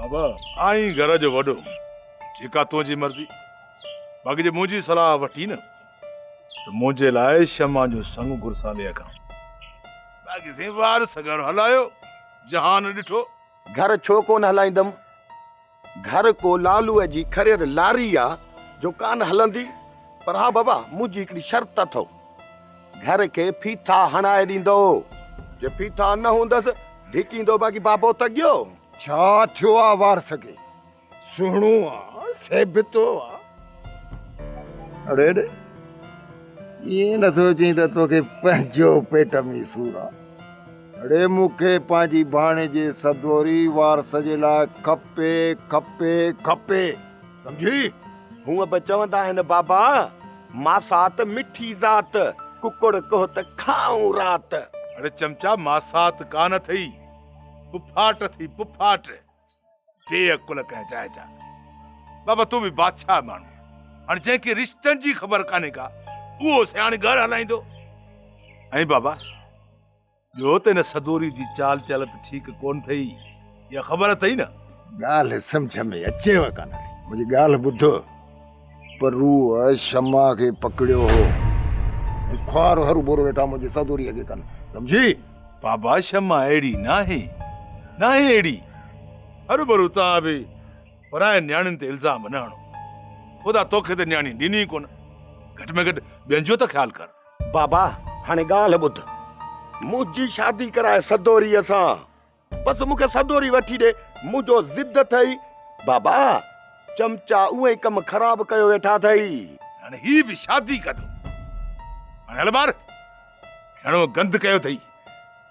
बाबा आई घर जो वडो जेका तुझी मर्जी बाक़ी जे मुझी सलाह वठी न तो मुझे लाए शमा जो संग गुरसाले का बाक़ी से वार सगर हलायो जहान ॾिठो घर छो कोन हलाईंदम घर को लालूअ जी खरेर लारी आ जो कान हलंदी पर हाँ बाबा मुझी हिकड़ी शर्त अथव घर के फीथा हणाए ॾींदो जे फीथा न हूंदसि धिकींदो बाक़ी बाबो तगियो छा थियो आ वार सके सुहिणो आ सेबितो आ अरे अरे ये नथो चई त तोखे पंहिंजो पेट में सूर आ अरे मूंखे पंहिंजी भाणे जे सदोरी वार सजे लाइ खपे खपे खपे सम्झी हूअं बि चवंदा आहिनि बाबा मासात मिठी ज़ात कुकुड़ कहो त खाऊं रात अरे चमचा मासात कान थई पुफाट थी पुफाट बेअकुल कह जाए जा बाबा तू भी बादशाह माण्हू हाणे जंहिंखे रिश्तनि जी ख़बर कान्हे का उहो सियाणे घर हलाईंदो ऐं बाबा ॿियो त हिन सदोरी जी चाल चलत ठीकु कोन थई इहा ख़बर अथई न ॻाल्हि सम्झ में अचेव कान थी मुंहिंजी ॻाल्हि ॿुधो पर रूह शमा खे पकड़ियो हो ख्वार हरू बोरो वेठा मुंहिंजी सदोरी अॻे कनि सम्झी बाबा शमा अहिड़ी नाहे अहिड़ी हरू भरू तव्हां बि पराए न्याणियुनि ते इल्ज़ाम न हणो ख़ुदा तोखे त न्याणी ॾिनी कोन घटि में घटि ॿियनि जो त ख़्यालु कर बाबा हाणे ॻाल्हि ॿुध मुंहिंजी शादी कराए सदोरीअ सां बसि मूंखे सदोरी वठी ॾे मुंहिंजो ज़िद अथई बाबा चमचा उहे कम ख़राब कयो वेठा अथई हाणे ही बि शादी कंदो हाणे हल ॿार घणो गंद कयो अथई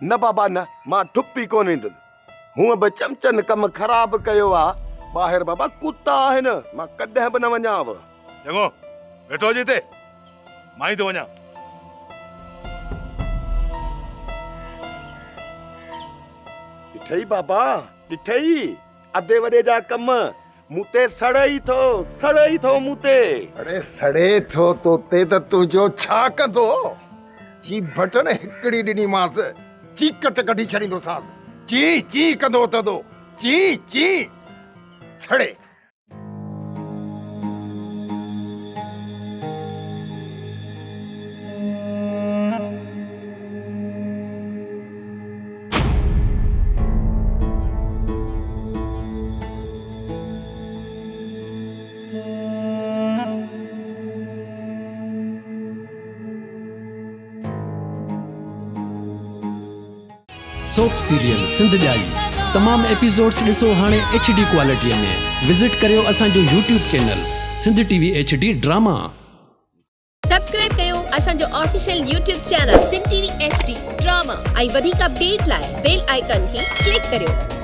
न बाबा न मां ठुपी कोन ईंदुमि हूअं बि चमचनि कम ख़राब कयो आहे ॿाहिरि बाबा कुता आहिनि मां कॾहिं बि न वञाव चङो वेठो हुजे हिते मां ई थो वञा ॾिठई बाबा ॾिठई अधे वॾे जा कम मूं ते सड़ई थो मूं ते अरे सड़े थो तो ते त तुंहिंजो छा कंदो जी बटन हिकिड़ी ॾिनीमांसि चीकट कढी छॾींदोसांसि ची ची कंदो तंदो ची ची सड़े सोप सीरियल सिंध जाई तमाम एपिसोड्स ॾिसो हाणे HD क्वालिटीअ में विज़िट करियो असांजो YouTube channel Sindh TV HD drama subscribe कयो असांजो official YouTube channel Sindh TV HD drama ऐं वधीक अपडेट लाइ बेल आइकन खे क्लिक करियो।